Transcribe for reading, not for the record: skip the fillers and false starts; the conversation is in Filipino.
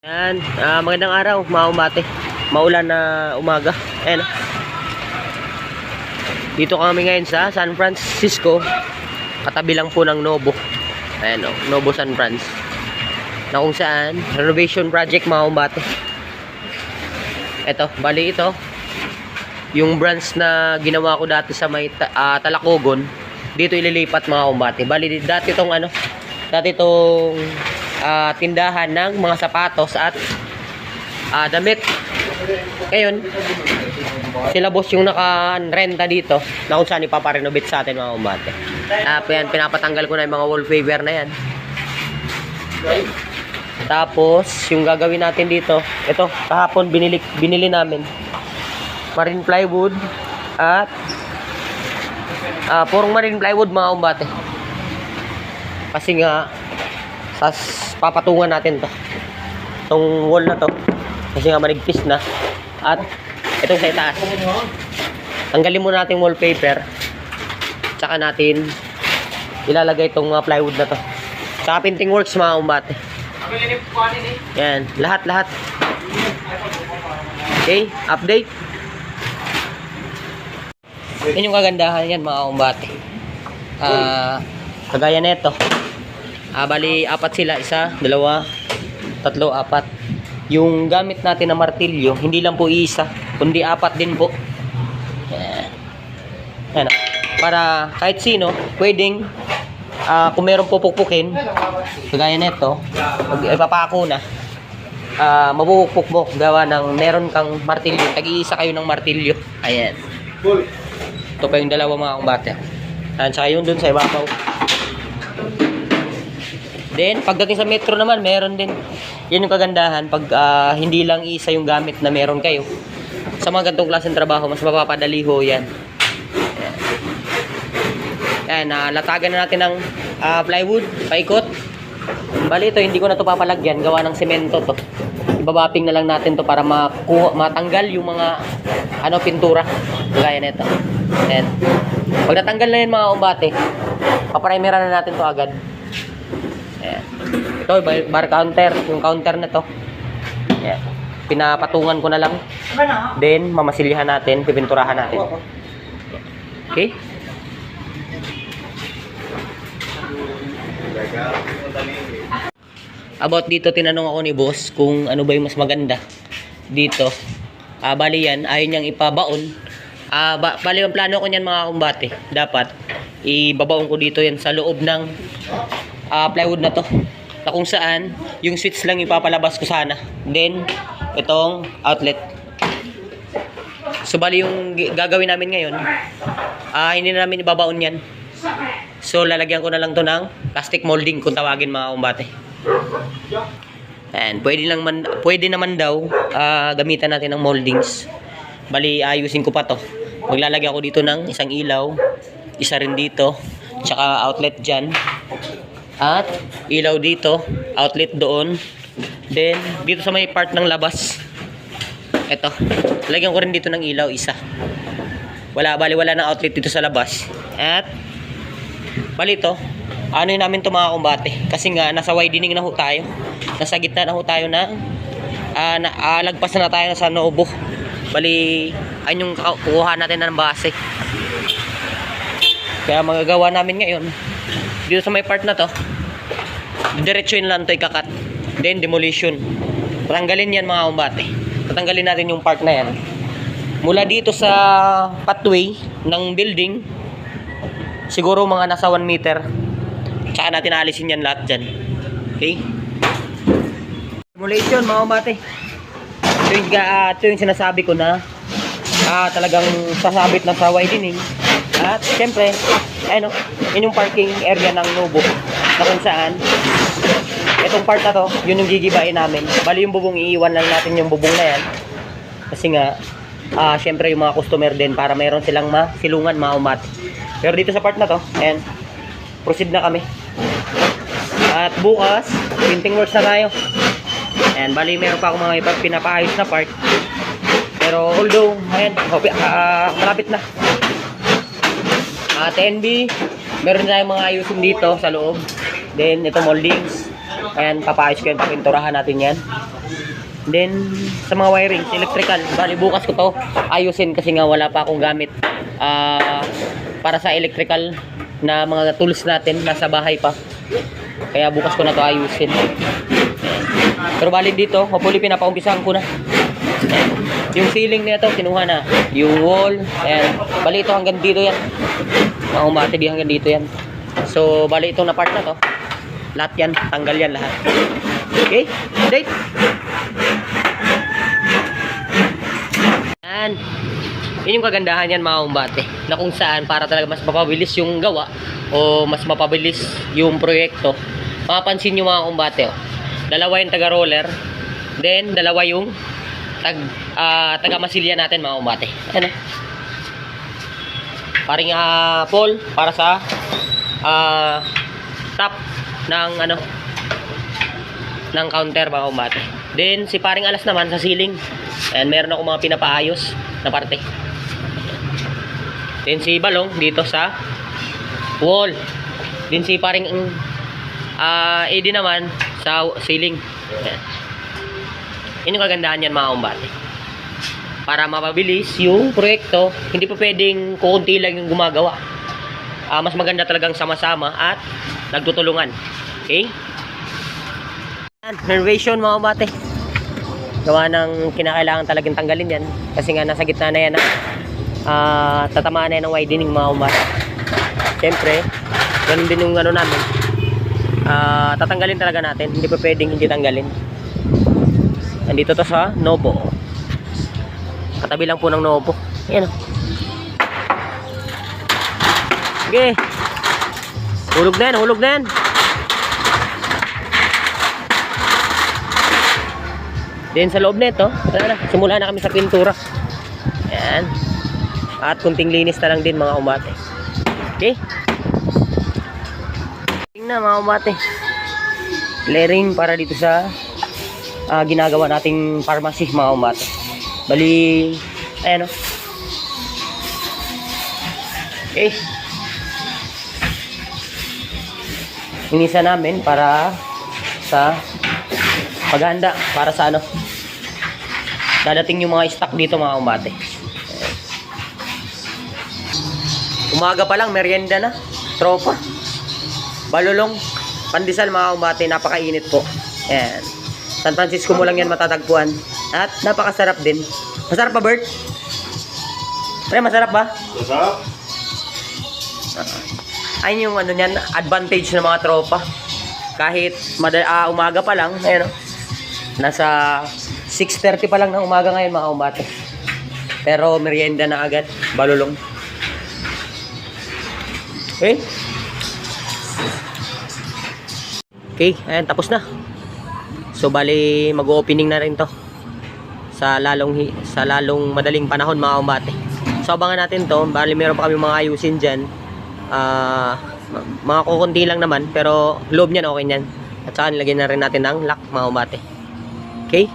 Yan, magandang araw, mga umate. Maulan na umaga. Ayan. Dito kami ngayon sa San Francisco. Katabi lang po ng Novo. Ayan o, Novo San Franz. Na kung saan, renovation project mga umate. Ito, bali ito. Yung branch na ginawa ko dati sa may Talacogon. Dito ililipat mga umate. Bali dati itong tindahan ng mga sapatos at damit. Ngayon, sila boss yung naka-renta dito na kung saan ipaparenovate sa atin mga kumbate. Pinapatanggal ko na yung mga wallpaper na yan. Tapos, yung gagawin natin dito, ito, kahapon binili namin marine plywood at purong marine plywood mga kumbate. Kasi nga papatungan natin itong wall na to kasi nga manigpis na. At itong sa itaas, tanggalin muna natin wallpaper, tsaka natin ilalagay itong mga plywood na to, tsaka painting works mga kumbate. Yan, lahat okay, update. Yan yung kagandahan yan mga kumbate. Kagaya nito, bali apat sila, 1, 2, 3, 4. Yung gamit natin na martilyo, hindi lang po isa, kundi 4 din po. Yan. Para kahit sino pwedeng kung meron pupukpukin, kagaya nito, ipapako na, mabubukpok mo gawa ng meron kang martilyo. Tag-iisa kayo ng martilyo. Ayan, ito pa yung dalawa mga kumbate. Ayan, saka yung dun sa ibabaw. Then, pagdating sa metro naman, meron din. Yan yung kagandahan. Pag hindi lang isa yung gamit na meron kayo, sa mga ganitong klaseng trabaho, mas mapapadali ho yan. Yan, latagan na natin ng plywood, paikot. Bali ito, hindi ko na ito papalagyan. Gawa ng semento to. Ibabaping na lang natin to para matanggal yung mga pintura. Gaya nito. Yan. Pag natanggal na yan mga kumbate, paprimera na natin to agad. Ayan. Ito, bar counter. Yung counter na to, ayan, pinapatungan ko na lang. Then, mamasilyahan natin, pipinturahan natin. Okay? About dito, tinanong ako ni boss kung ano ba yung mas maganda dito. Bali yan, ayaw niyang ipabaon. Bali ang plano ko niyan mga kumbate, dapat ibabaon ko dito yan sa loob ng plywood na to, na kung saan yung switch lang ipapalabas ko sana, then itong outlet. So bali yung gagawin namin ngayon, hindi na namin ibabaon yan. So lalagyan ko na lang to ng plastic molding kung tawagin mga kumbate. And pwede naman daw gamitan natin ng moldings. Bali ayusin ko pa to. Maglalagay ako dito ng isang ilaw, isa rin dito, tsaka outlet dyan, at ilaw dito, outlet doon. Then dito sa may part ng labas, eto, lagyan ko rin dito ng ilaw, isa. Wala ng outlet dito sa labas. At bali ito, ano yun namin to mga kumbate, kasi nga nasa widening na ho tayo, nasa gitna na ho tayo na lagpas na tayo sa Novo. Bali ayun yung kukuha natin ng base. Kaya magagawa namin ngayon dito sa may part na to, diretsuin lang to, ikakat, then demolition. Tatanggalin yan mga kumbate. Tatanggalin natin yung part na yan mula dito sa pathway ng building, siguro mga nasa 1 meter. Tsaka natin alisin yan lahat dyan. Okay, demolition mga kumbate. Ito yung sinasabi ko na talagang sasabit lang sa widening. At siyempre, yun yung parking area ng Novo, na kung saan itong part na to, yun yung gigibain namin. Bali yung bubong, iiwan lang natin yung bubong na yan, kasi nga siyempre yung mga customer din, para mayroon silang masilungan, mga umat. Pero dito sa part na to, ayan, proceed na kami. At bukas, painting works na tayo. Ayan, bali meron pa akong mga pinapaayos na part, pero although ayan, malapit na. TNB, meron tayong mga ayusin dito sa loob. Then ito moldings, ayan, papaayos ko yan, papinturahan natin yan. Then, sa mga wiring, electrical. Bali, bukas ko to ayusin kasi nga wala pa akong gamit para sa electrical na mga tools natin. Nasa bahay pa. Kaya bukas ko na to ayusin. Pero bali dito, hopefully pinapaumpisahan ko na. Yung ceiling nito, kinuha na. Yung wall, ayan. Bali ito hanggang dito yan. Mga umatibi hanggang dito yan. So, bali itong na part na to. Lahat yan, tanggal yan lahat. Okay, date. Yan. Yun yung kagandahan yan mga umbate. Na kung saan para talaga mas mapabilis yung gawa o mas mapabilis yung proyekto. Mapapansin nyo mga umbate. Oh. Dalawa yung taga-roller. Then, dalawa yung taga-masilya natin mga umbate. Ano? Paring pole para sa top ng ng counter mga umbate. Then, si paring alas naman sa ceiling. Ayan, meron ako mga pinapaayos na parte. Then, si balong dito sa wall. Then, si paring AD naman sa ceiling. Ayan. Yun yung kagandahan yan mga umbate. Para mapabilis yung proyekto, hindi pa pwedeng kukunti lang yung gumagawa. Mas maganda talagang sama-sama at nagtutulungan. Okay? Renovation mga umbate. Gawa ng kinakailangan talagang tanggalin yan. Kasi nga nasa gitna na yan. Tatamaan na yan ng widening mga umbate. Siyempre, ganun din yung namin. Tatanggalin talaga natin. Hindi pa pwedeng hindi tanggalin. Nandito to sa Novo. Katabi lang po ng Novo. Ayan o. Sige. Hulog na yan, hulog na yan. Then sa loob nito, simula na kami sa pintura. Ayan. At kunting linis na lang din mga umbate. Okay. Tingnan mga umbate. Layering para dito sa ginagawa nating pharmacy mga umbate. Bali, ayan o. Okay. Inisa namin para sa paghahanda para sa dadating yung mga stock dito mga umbate. Umaga pa lang, merienda na. Tropa. Balulong. Pandesal mga umbate, napakainit po. Ayan. San Francisco mo lang yan matatagpuan. At napakasarap din. Masarap ba, Bert? Pre, masarap ba? Masarap. Ayun yung niyan, advantage ng mga tropa. Kahit umaga pa lang, ayun o. Nasa 6:30 pa lang ng umaga ngayon mga umbate. Pero merienda na agad, balulong. Okay? Okay, ayan, tapos na. So bali mag-opening na rin to sa lalong madaling panahon mga umbate. So abangan natin to, bali meron pa kami mga ayusin diyan. Mga kukunti lang naman pero loob niyan okay niyan. At saka nilagyan na rin natin ng lock mga umbate. Okay?